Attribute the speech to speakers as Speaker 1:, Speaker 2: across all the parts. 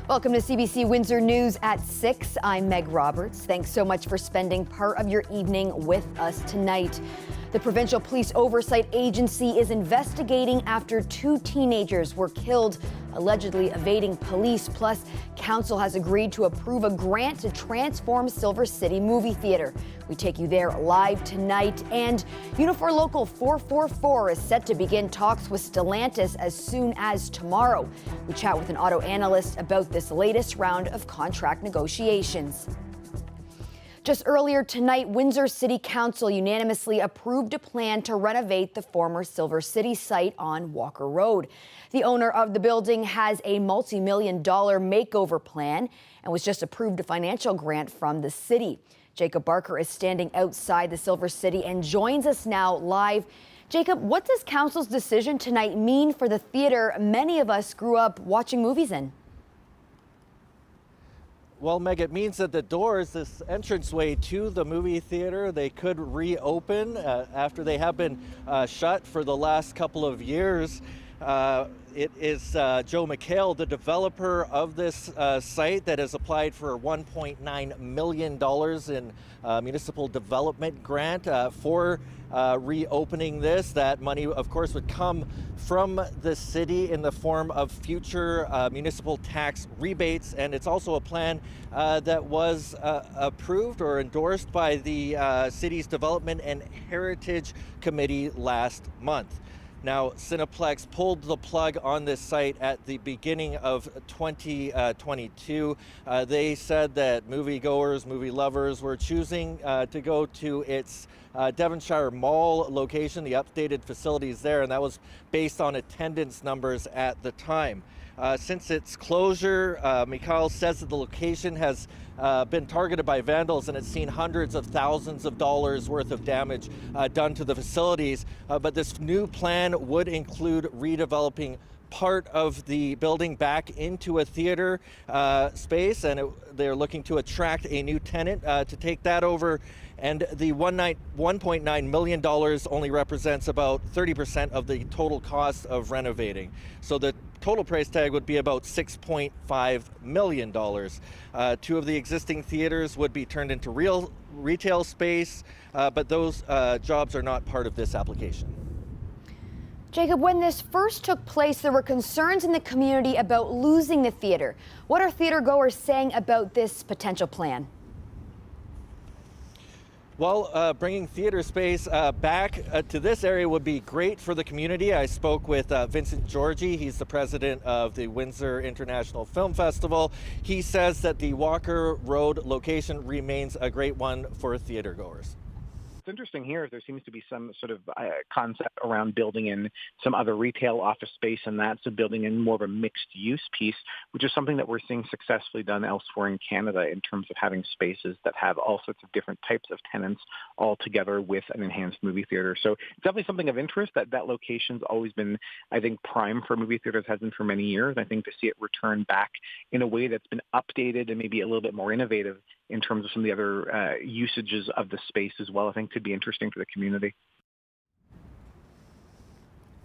Speaker 1: Welcome to CBC Windsor News at 6. I'm Meg Roberts. Thanks so much for spending part of your evening with us tonight. The Provincial Police Oversight Agency is investigating after 2 teenagers were killed, allegedly evading police. Plus, Council has agreed to approve a grant to transform Silver City Movie Theatre. We take you there live tonight. And Unifor Local 444 is set to begin talks with Stellantis as soon as tomorrow. We chat with an auto analyst about this latest round of contract negotiations. Just earlier tonight, Windsor City Council unanimously approved a plan to renovate the former Silver City site on Walker Road. The owner of the building has a multi-million-dollar makeover plan and was just approved a financial grant from the city. Jacob Barker is standing outside the Silver City and joins us now live. Jacob, what does Council's decision tonight mean for the theater many of us grew up watching movies in?
Speaker 2: Well, Meg, it means that the doors, this entranceway to the movie theater, they could reopen after they have been shut for the last couple of years. It is Joe McHale, the developer of this site, that has applied for $1.9 million in municipal development grant for reopening this. That money, of course, would come from the city in the form of future municipal tax rebates. And it's also a plan that was approved or endorsed by the city's Development and Heritage Committee last month. Now, Cineplex pulled the plug on this site at the beginning of 2022. They said that moviegoers, movie lovers were choosing to go to its Devonshire Mall location, the updated facilities there, and that was based on attendance numbers at the time. Since its closure, Mikhail says that the location has been targeted by vandals and it's seen hundreds of thousands of dollars worth of damage done to the facilities. But this new plan would include redeveloping part of the building back into a theater space, and they're looking to attract a new tenant to take that over. And the $1.9 million only represents about 30% of the total cost of renovating. So the total price tag would be about $6.5 million. 2 of the existing theaters would be turned into real retail space, but those jobs are not part of this application.
Speaker 1: Jacob, when this first took place, there were concerns in the community about losing the theater. What are theater goers saying about this potential plan?
Speaker 2: Well, bringing theater space back to this area would be great for the community. I spoke with Vincent Georgie. He's the president of the Windsor International Film Festival. He says that the Walker Road location remains a great one for theater goers.
Speaker 3: What's interesting here is there seems to be some sort of concept around building in some other retail office space, and that's building in more of a mixed-use piece, which is something that we're seeing successfully done elsewhere in Canada in terms of having spaces that have all sorts of different types of tenants all together with an enhanced movie theater. So it's definitely something of interest. That location's always been, I think, prime for movie theaters, has been for many years. I think to see it return back in a way that's been updated and maybe a little bit more innovative in terms of some of the other usages of the space as well, I think could be interesting for the community.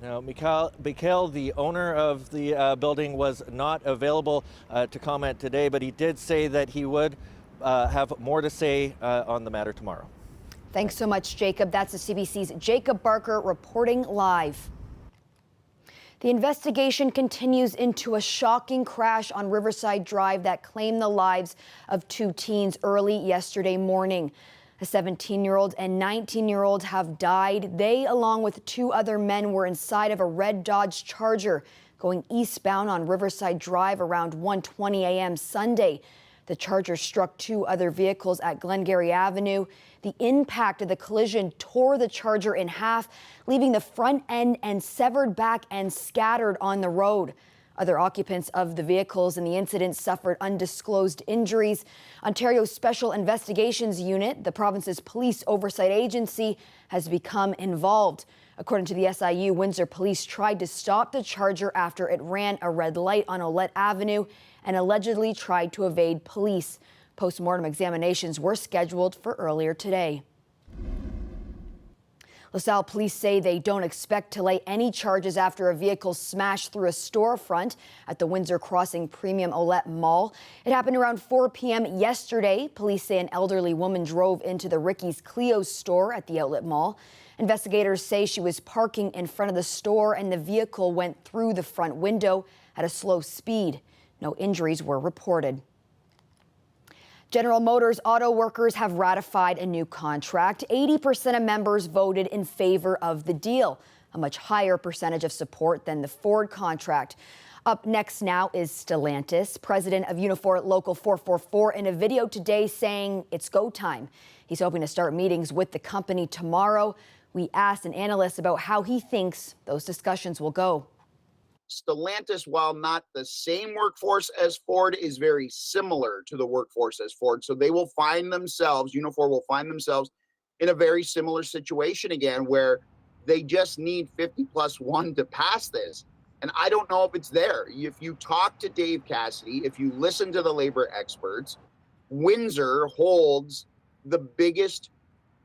Speaker 2: Now, Mikhail, the owner of the building, was not available to comment today, but he did say that he would have more to say on the matter tomorrow.
Speaker 1: Thanks so much, Jacob. That's the CBC's Jacob Barker reporting live. The investigation continues into a shocking crash on Riverside Drive that claimed the lives of 2 teens early yesterday morning. A 17-year-old and 19-year-old have died. They, along with 2 other men, were inside of a red Dodge Charger going eastbound on Riverside Drive around 1:20 a.m. Sunday. The Charger struck 2 other vehicles at Glengarry Avenue. The impact of the collision tore the Charger in half, leaving the front end and severed back end scattered on the road. Other occupants of the vehicles in the incident suffered undisclosed injuries. Ontario's Special Investigations Unit, the province's police oversight agency, has become involved. According to the SIU, Windsor police tried to stop the Charger after it ran a red light on Olette Avenue and allegedly tried to evade police. Post-mortem examinations were scheduled for earlier today. LaSalle police say they don't expect to lay any charges after a vehicle smashed through a storefront at the Windsor Crossing Premium Outlet Mall. It happened around 4 p.m. yesterday. Police say an elderly woman drove into the Ricky's Cleo store at the outlet mall. Investigators say she was parking in front of the store and the vehicle went through the front window at a slow speed. No injuries were reported. General Motors auto workers have ratified a new contract. 80% of members voted in favor of the deal, a much higher percentage of support than the Ford contract. Up next now is Stellantis, president of Unifor Local 444, in a video today saying it's go time. He's hoping to start meetings with the company tomorrow. We asked an analyst about how he thinks those discussions will go.
Speaker 4: Stellantis, while not the same workforce as Ford, is very similar to the workforce as Ford. So they will find themselves, Unifor will find themselves in a very similar situation again, where they just need 50+1 to pass this. And I don't know if it's there. If you talk to Dave Cassidy, if you listen to the labor experts, Windsor holds the biggest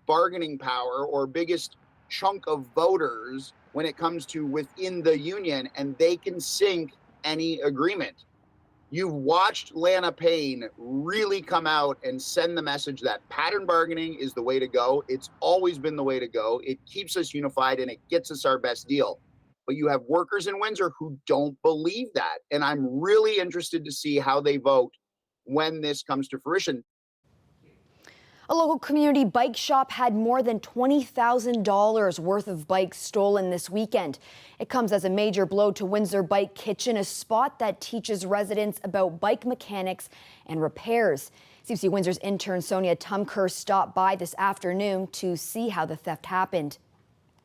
Speaker 4: bargaining power or biggest chunk of voters when it comes to within the union, and they can sink any agreement. You've watched Lana Payne really come out and send the message that pattern bargaining is the way to go. It's always been the way to go. It keeps us unified and it gets us our best deal. But you have workers in Windsor who don't believe that. And I'm really interested to see how they vote when this comes to fruition.
Speaker 1: A local community bike shop had more than $20,000 worth of bikes stolen this weekend. It comes as a major blow to Windsor Bike Kitchen, a spot that teaches residents about bike mechanics and repairs. CBC Windsor's intern Sonia Tumker stopped by this afternoon to see how the theft happened.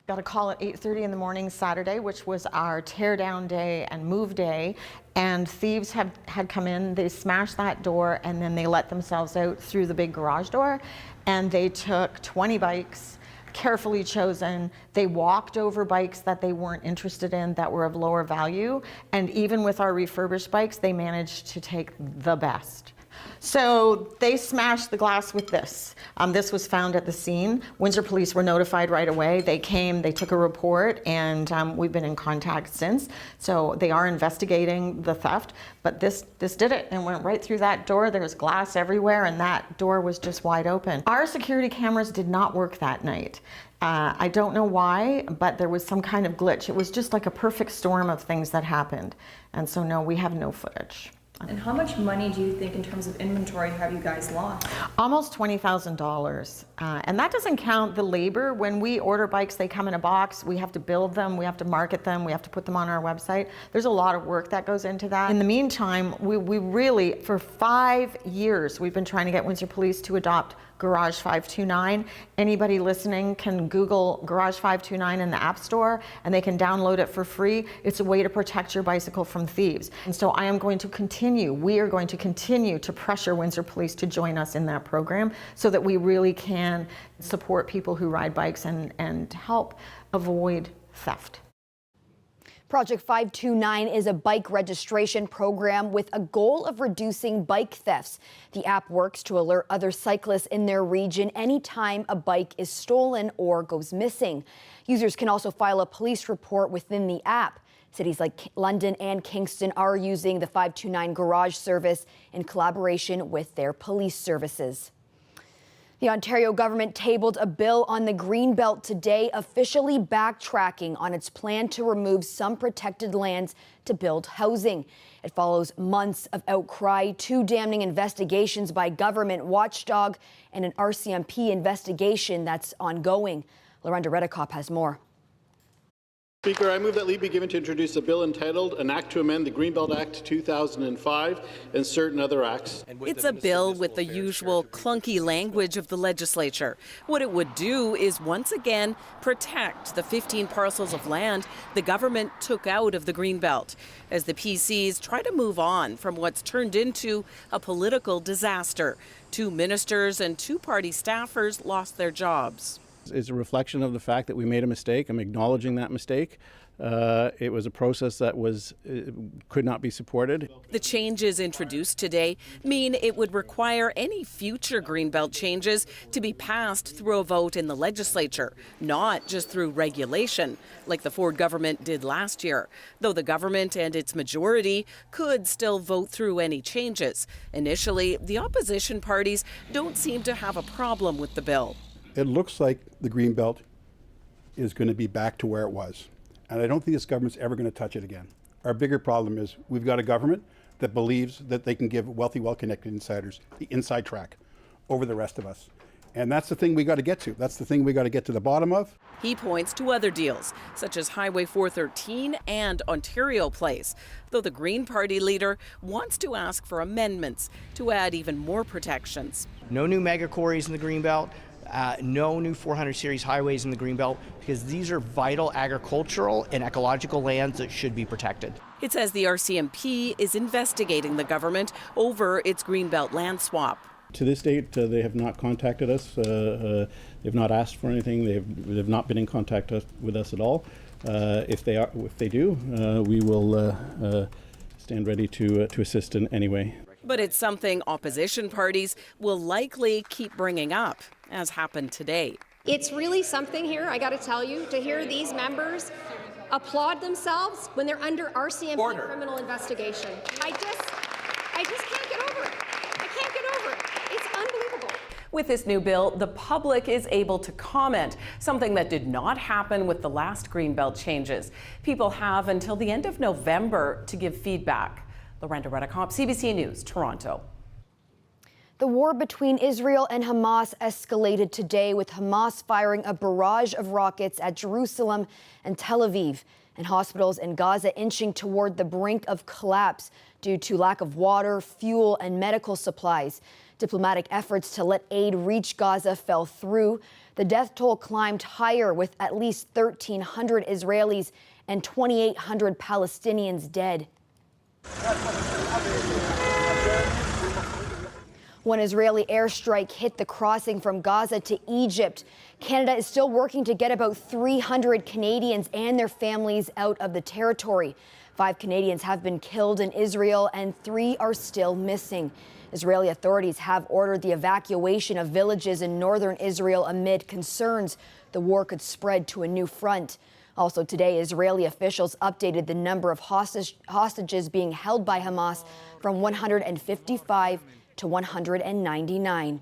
Speaker 5: Got a call at 8:30 in the morning Saturday, which was our tear down day and move day, and thieves had come in. They smashed that door and then they let themselves out through the big garage door, and they took 20 bikes, carefully chosen. They walked over bikes that they weren't interested in that were of lower value, and even with our refurbished bikes, they managed to take the best. So they smashed the glass with this. This was found at the scene. Windsor police were notified right away. They came, they took a report, and we've been in contact since. So they are investigating the theft, but this did it and went right through that door. There was glass everywhere and that door was just wide open. Our security cameras did not work that night. I don't know why, but there was some kind of glitch. It was just like a perfect storm of things that happened. And so no, we have no footage.
Speaker 6: And how much money do you think in terms of inventory have you guys lost?
Speaker 5: Almost $20,000. And that doesn't count the labor. When we order bikes, they come in a box. We have to build them. We have to market them. We have to put them on our website. There's a lot of work that goes into that. In the meantime, we really, for 5 years, we've been trying to get Windsor Police to adopt Garage 529. Anybody listening can Google Garage 529 in the App Store and they can download it for free. It's a way to protect your bicycle from thieves. And so I am going to continue, we are going to continue to pressure Windsor Police to join us in that program so that we really can support people who ride bikes and help avoid theft.
Speaker 1: Project 529 is a bike registration program with a goal of reducing bike thefts. The app works to alert other cyclists in their region anytime a bike is stolen or goes missing. Users can also file a police report within the app. Cities like London and Kingston are using the 529 garage service in collaboration with their police services. The Ontario government tabled a bill on the Greenbelt today, officially backtracking on its plan to remove some protected lands to build housing. It follows months of outcry, 2 damning investigations by government watchdog, and an RCMP investigation that's ongoing. Lorenda Redekop has more.
Speaker 7: Speaker, I move that leave be given to introduce a bill entitled An Act to Amend the Greenbelt Act 2005 and certain other acts.
Speaker 8: It's a bill with the usual clunky language of the legislature. What it would do is once again protect the 15 parcels of land the government took out of the Greenbelt as the PCs try to move on from what's turned into a political disaster. 2 ministers and 2 party staffers lost their jobs.
Speaker 7: It's a reflection of the fact that we made a mistake. I'm acknowledging that mistake. It was a process that could not be supported.
Speaker 8: The changes introduced today mean it would require any future Greenbelt changes to be passed through a vote in the legislature, not just through regulation, like the Ford government did last year, though the government and its majority could still vote through any changes. Initially, the opposition parties don't seem to have a problem with the bill.
Speaker 9: It looks like the Greenbelt is going to be back to where it was. And I don't think this government's ever going to touch it again. Our bigger problem is we've got a government that believes that they can give wealthy, well-connected insiders the inside track over the rest of us. And that's the thing we got to get to. That's the thing we got to get to the bottom of.
Speaker 8: He points to other deals, such as Highway 413 and Ontario Place, though the Green Party leader wants to ask for amendments to add even more protections.
Speaker 10: No new mega quarries in the Greenbelt. No new 400 series highways in the Greenbelt, because these are vital agricultural and ecological lands that should be protected.
Speaker 8: It says the RCMP is investigating the government over its Greenbelt land swap.
Speaker 7: To this date, they have not contacted us. They've not asked for anything. They've not been in contact with us at all. If they do, we will stand ready to assist in any way.
Speaker 8: But it's something opposition parties will likely keep bringing up, as happened today.
Speaker 11: It's really something here, I got to tell you, to hear these members applaud themselves when they're under RCMP criminal investigation. I just can't get over it. I can't get over it. It's unbelievable.
Speaker 8: With this new bill, the public is able to comment, something that did not happen with the last Greenbelt changes. People have until the end of November to give feedback. Lorenda Redicomp, CBC News, Toronto.
Speaker 1: The war between Israel and Hamas escalated today, with Hamas firing a barrage of rockets at Jerusalem and Tel Aviv, and hospitals in Gaza inching toward the brink of collapse due to lack of water, fuel, and medical supplies. Diplomatic efforts to let aid reach Gaza fell through. The death toll climbed higher, with at least 1,300 Israelis and 2,800 Palestinians dead. One Israeli airstrike hit the crossing from Gaza to Egypt. Canada is still working to get about 300 Canadians and their families out of the territory. 5 Canadians have been killed in Israel and 3 are still missing. Israeli authorities have ordered the evacuation of villages in northern Israel amid concerns the war could spread to a new front. Also today, Israeli officials updated the number of hostages being held by Hamas from 155 to 199.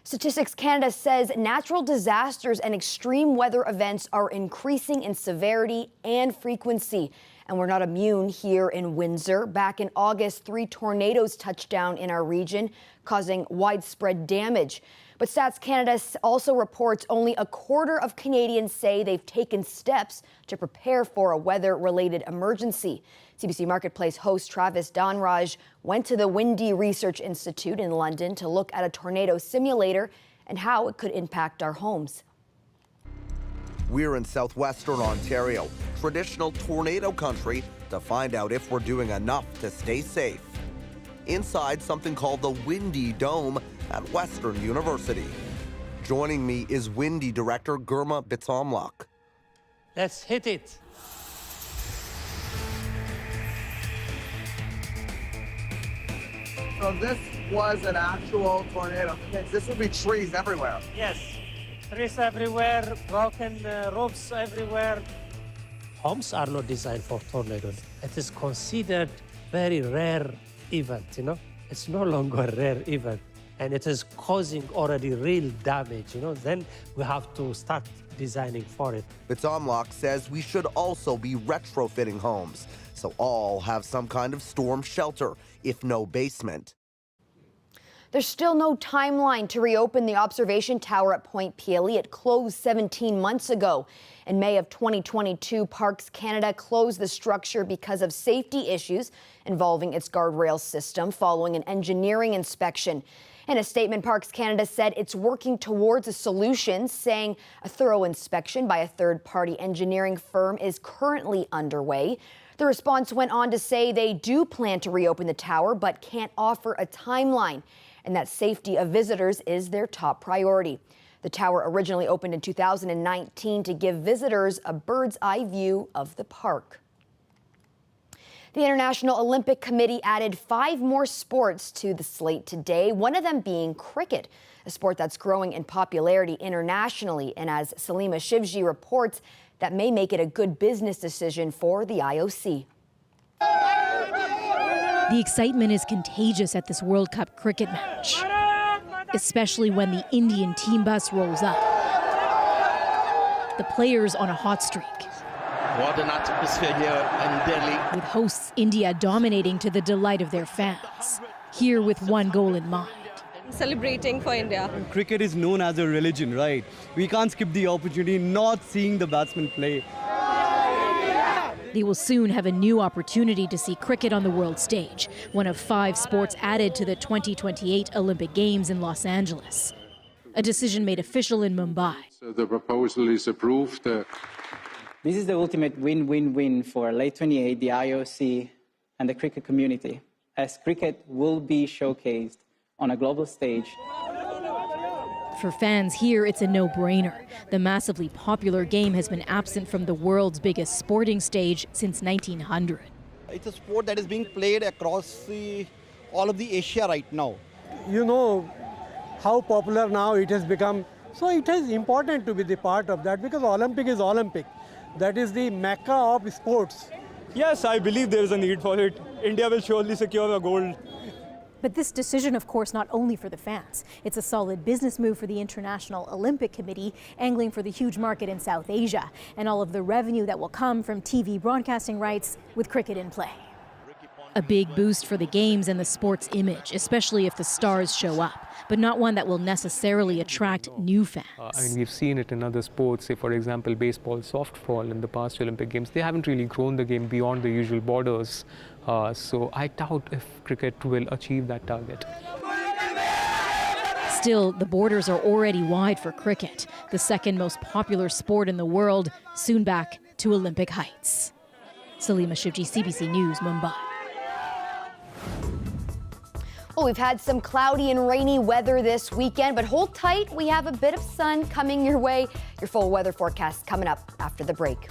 Speaker 1: Statistics Canada says natural disasters and extreme weather events are increasing in severity and frequency. And we're not immune here in Windsor. Back in August, 3 tornadoes touched down in our region, causing widespread damage. But Stats Canada also reports only a quarter of Canadians say they've taken steps to prepare for a weather-related emergency. CBC Marketplace host Travis Donraj went to the Windy Research Institute in London to look at a tornado simulator and how it could impact our homes.
Speaker 12: We're in southwestern Ontario, traditional tornado country, to find out if we're doing enough to stay safe. Inside something called the Windy Dome at Western University. Joining me is Windy Director Gurma Bitomlak.
Speaker 13: Let's hit it.
Speaker 14: So this was an actual tornado. This would be trees everywhere.
Speaker 13: Yes, trees everywhere, broken roofs everywhere. Homes are not designed for tornadoes. It is considered very rare event, you know. It's no longer a rare event, and it is causing already real damage, you know. Then we have to start designing for it.
Speaker 12: Bitomlak says we should also be retrofitting homes, so all have some kind of storm shelter, if no basement.
Speaker 1: There's still no timeline to reopen the observation tower at Point Pelee. It closed 17 months ago. In May of 2022, Parks Canada closed the structure because of safety issues involving its guardrail system following an engineering inspection. In a statement, Parks Canada said it's working towards a solution, saying a thorough inspection by a third-party engineering firm is currently underway. The response went on to say they do plan to reopen the tower, but can't offer a timeline, and that safety of visitors is their top priority. The tower originally opened in 2019 to give visitors a bird's eye view of the park. The International Olympic Committee added 5 more sports to the slate today, one of them being cricket, a sport that's growing in popularity internationally. And as Salima Shivji reports, that may make it a good business decision for the IOC.
Speaker 15: The excitement is contagious at this World Cup cricket match, especially when the Indian team bus rolls up. The players on a hot streak.
Speaker 16: What an atmosphere here in Delhi.
Speaker 15: With hosts India dominating to the delight of their fans, here with one goal in mind.
Speaker 17: Celebrating for India.
Speaker 18: Cricket is known as a religion, right? We can't skip the opportunity not seeing the batsmen play.
Speaker 15: They will soon have a new opportunity to see cricket on the world stage, one of 5 sports added to the 2028 Olympic Games in Los Angeles. A decision made official in Mumbai.
Speaker 19: So the proposal is approved.
Speaker 20: This is the ultimate win-win-win for late 28, the IOC, and the cricket community, as cricket will be showcased on a global stage.
Speaker 15: For fans here, it's a no-brainer. The massively popular game has been absent from the world's biggest sporting stage since 1900.
Speaker 18: It's a sport that is being played across all of the Asia right now.
Speaker 21: You know how popular now it has become. So it is important to be the part of that because Olympic is Olympic. That is the mecca of sports.
Speaker 22: Yes, I believe there is a need for it. India will surely secure a gold.
Speaker 15: But this decision, of course, not only for the fans. It's a solid business move for the International Olympic Committee, angling for the huge market in South Asia and all of the revenue that will come from TV broadcasting rights with cricket in play. A big boost for the games and the sport's image, especially if the stars show up, but not one that will necessarily attract new fans.
Speaker 23: I mean, we've seen it in other sports, say for example baseball, softball in the past Olympic Games. They haven't really grown the game beyond the usual borders. So I doubt if cricket will achieve that target.
Speaker 15: Still, the borders are already wide for cricket, the second most popular sport in the world, soon back to Olympic heights. Salima Shivji, CBC News, Mumbai.
Speaker 1: Well, we've had some cloudy and rainy weather this weekend, but hold tight. We have a bit of sun coming your way. Your full weather forecast coming up after the break.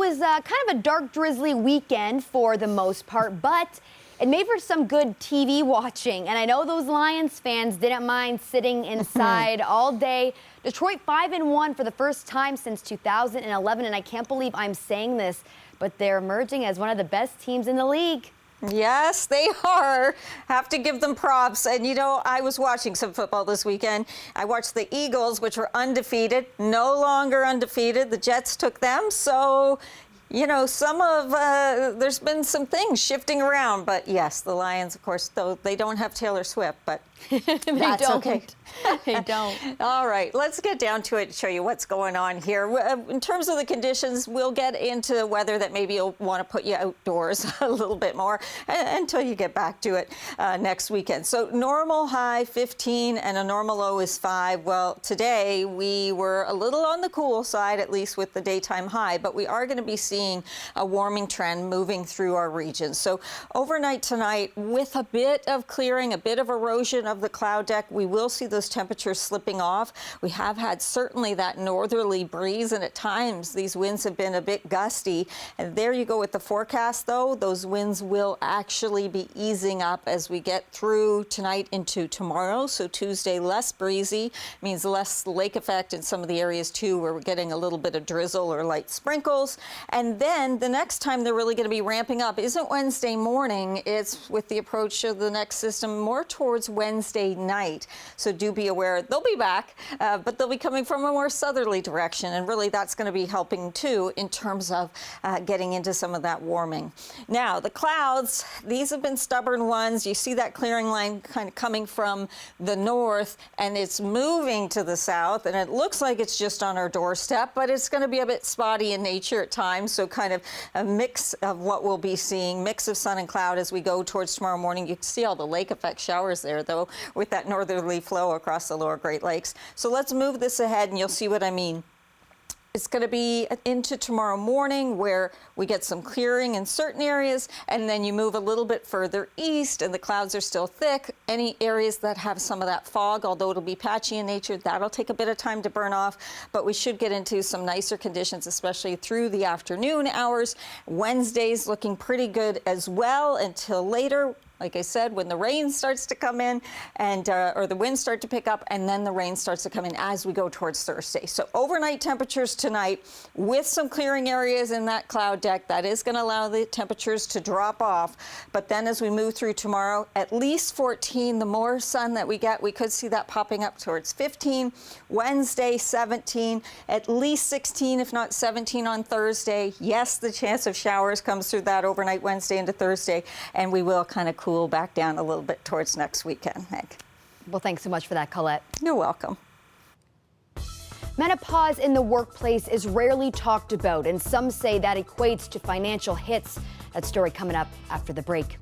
Speaker 1: was kind of a dark, drizzly weekend for the most part, but it made for some good TV watching. And I know those Lions fans didn't mind sitting inside all day. Detroit 5-1 for the first time since 2011, and I can't believe I'm saying this, but they're emerging as one of the best teams in the league.
Speaker 2: Yes, they are. Have to give them props. And, you know, I was watching some football this weekend. I watched the Eagles, which were undefeated, no longer undefeated. The Jets took them. So, you know, there's been some things shifting around. But, yes, the Lions, of course, though they don't have Taylor Swift, but that's okay.
Speaker 1: They don't.
Speaker 2: All right, let's get down to it and show you what's going on here. In terms of the conditions, we'll get into weather that maybe you'll want to put you outdoors a little bit more until you get back to it next weekend. So normal high 15 and a normal low is 5. Well, today we were a little on the cool side, at least with the daytime high, but we are going to be seeing a warming trend moving through our region. So overnight tonight, with a bit of clearing, a bit of erosion of the cloud deck, we will see those temperatures slipping off. We have had certainly that northerly breeze, and at times these winds have been a bit gusty. And there you go with the forecast, though. Those winds will actually be easing up as we get through tonight into tomorrow. So Tuesday, less breezy, means less lake effect in some of the areas, too, where we're getting a little bit of drizzle or light sprinkles. And then the next time they're really going to be ramping up isn't Wednesday morning. It's with the approach of the next system more towards Wednesday night. So do be aware they'll be back, but they'll be coming from a more southerly direction. And really that's going to be helping too in terms of getting into some of that warming. Now the clouds, these have been stubborn ones. You see that clearing line kind of coming from the north and it's moving to the south, and it looks like it's just on our doorstep, but it's going to be a bit spotty in nature at times. So kind of a mix of what we'll be seeing, mix of sun and cloud as we go towards tomorrow morning. You can see all the lake effect showers there though with that northerly flow across the lower Great Lakes. So let's move this ahead and you'll see what I mean. It's going to be into tomorrow morning where we get some clearing in certain areas, and then you move a little bit further east and the clouds are still thick. Any areas that have some of that fog, although it'll be patchy in nature, that'll take a bit of time to burn off, but we should get into some nicer conditions, especially through the afternoon hours. Wednesday's looking pretty good as well until later. Like I said, when the rain starts to come in and or the winds start to pick up, and then the rain starts to come in as we go towards Thursday. So overnight temperatures tonight with some clearing areas in that cloud deck, that is going to allow the temperatures to drop off. But then as we move through tomorrow, at least 14. The more sun that we get, we could see that popping up towards 15. Wednesday, 17. At least 16, if not 17 on Thursday. Yes, the chance of showers comes through that overnight Wednesday into Thursday, and we will kind of cool back down a little bit towards next weekend, Meg.
Speaker 1: Well, thanks so much for that, Colette.
Speaker 2: You're welcome.
Speaker 1: Menopause in the workplace is rarely talked about, and some say that equates to financial hits. That story coming up after the break.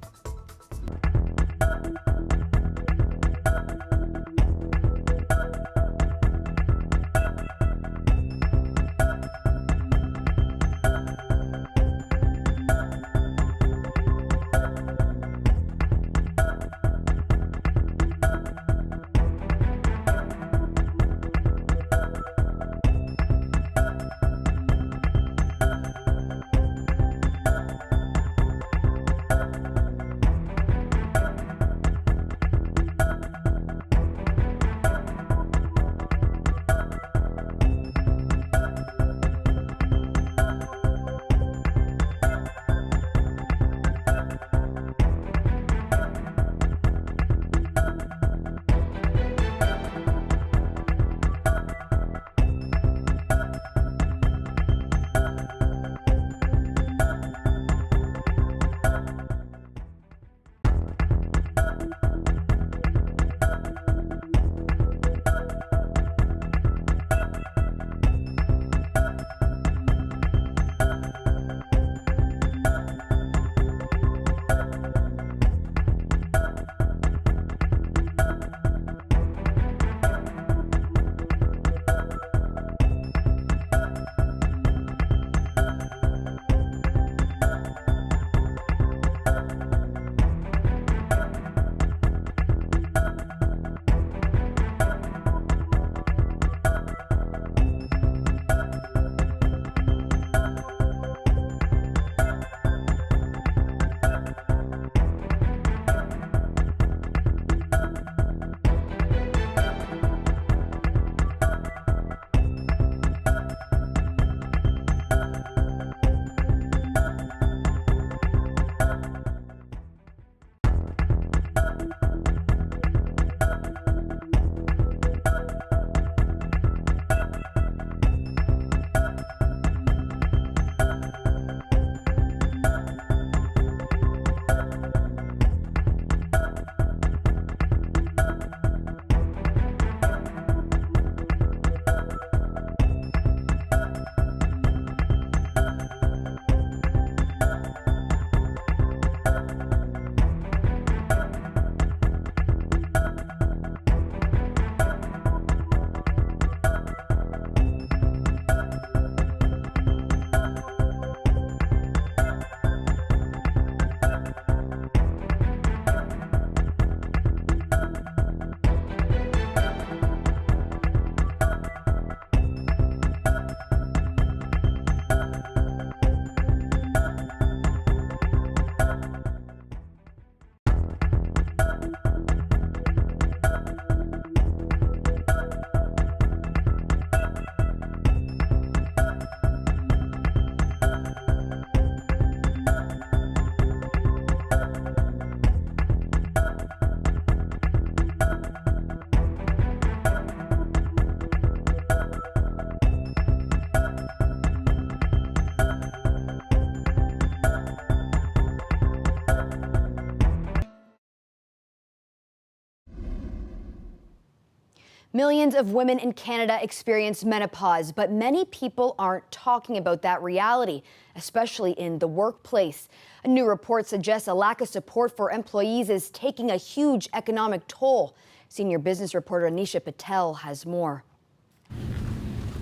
Speaker 1: Millions of women in Canada experience menopause, but many people aren't talking about that reality, especially in the workplace. A new report suggests a lack of support for employees is taking a huge economic toll. Senior business reporter Anisha Patel has more.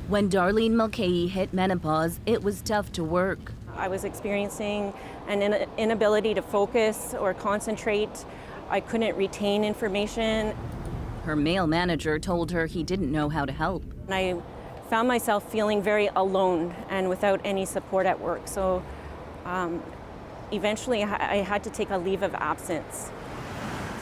Speaker 3: When Darlene Mulcahy hit menopause, it was tough to work.
Speaker 4: I was experiencing an inability to focus or concentrate. I couldn't retain information.
Speaker 3: Her male manager told her he didn't know how to help.
Speaker 4: I found myself feeling very alone and without any support at work. So eventually I had to take a leave of absence.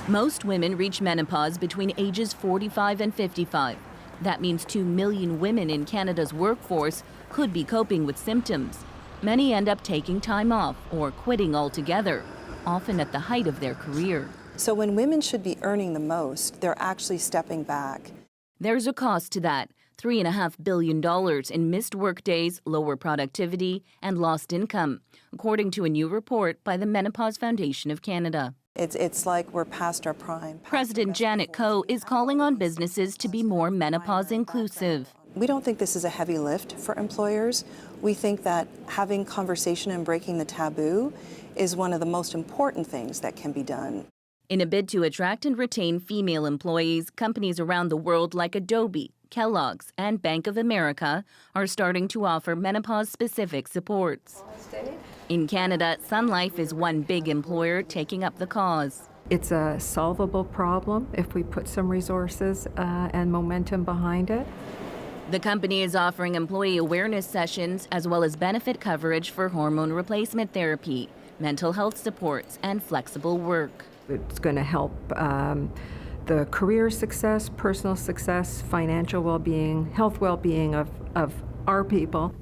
Speaker 3: Most women reach menopause between ages 45 and 55. That means 2 million women in Canada's workforce could be coping with symptoms. Many end up taking time off or quitting altogether, often at the height of their career.
Speaker 6: So when women should be earning the most, they're actually stepping back.
Speaker 3: There's a cost to that, $3.5 billion in missed work days, lower productivity, and lost income, according to a new report by the Menopause Foundation of Canada.
Speaker 6: It's like we're past our prime.
Speaker 3: President Janet Coe is calling on businesses to be more menopause inclusive.
Speaker 6: We don't think this is a heavy lift for employers. We think that having conversation and breaking the taboo is one of the most important things that can be done.
Speaker 3: In a bid to attract and retain female employees, companies around the world like Adobe, Kellogg's, and Bank of America are starting to offer menopause-specific supports. In Canada, Sun Life is one big employer taking up the cause.
Speaker 24: It's a solvable problem if we put some resources and momentum behind it.
Speaker 3: The company is offering employee awareness sessions as well as benefit coverage for hormone replacement therapy, mental health supports, and flexible work.
Speaker 24: It's going to help the career success, personal success, financial well-being, health well-being of our people.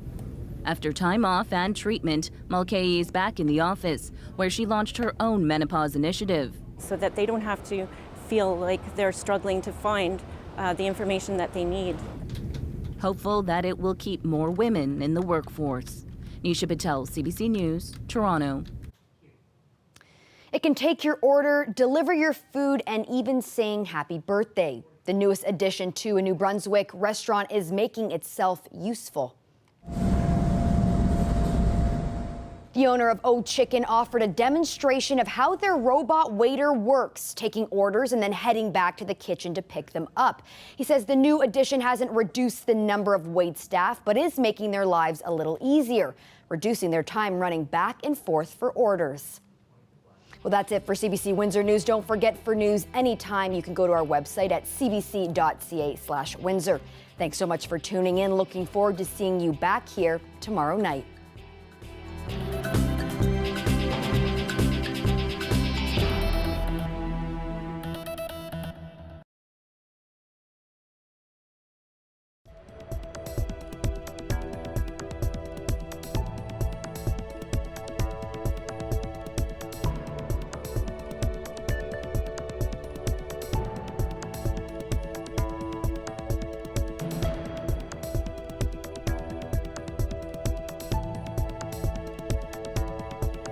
Speaker 3: After time off and treatment, Mulcahy is back in the office, where she launched her own menopause initiative.
Speaker 4: So that they don't have to feel like they're struggling to find the information that they need.
Speaker 3: Hopeful that it will keep more women in the workforce. Nisha Patel, CBC News, Toronto.
Speaker 1: It can take your order, deliver your food, and even sing happy birthday. The newest addition to a New Brunswick restaurant is making itself useful. The owner of O Chicken offered a demonstration of how their robot waiter works, taking orders and then heading back to the kitchen to pick them up. He says the new addition hasn't reduced the number of wait staff, but is making their lives a little easier, reducing their time running back and forth for orders. Well, that's it for CBC Windsor News. Don't forget, for news anytime, you can go to our website at cbc.ca/Windsor. Thanks so much for tuning in. Looking forward to seeing you back here tomorrow night.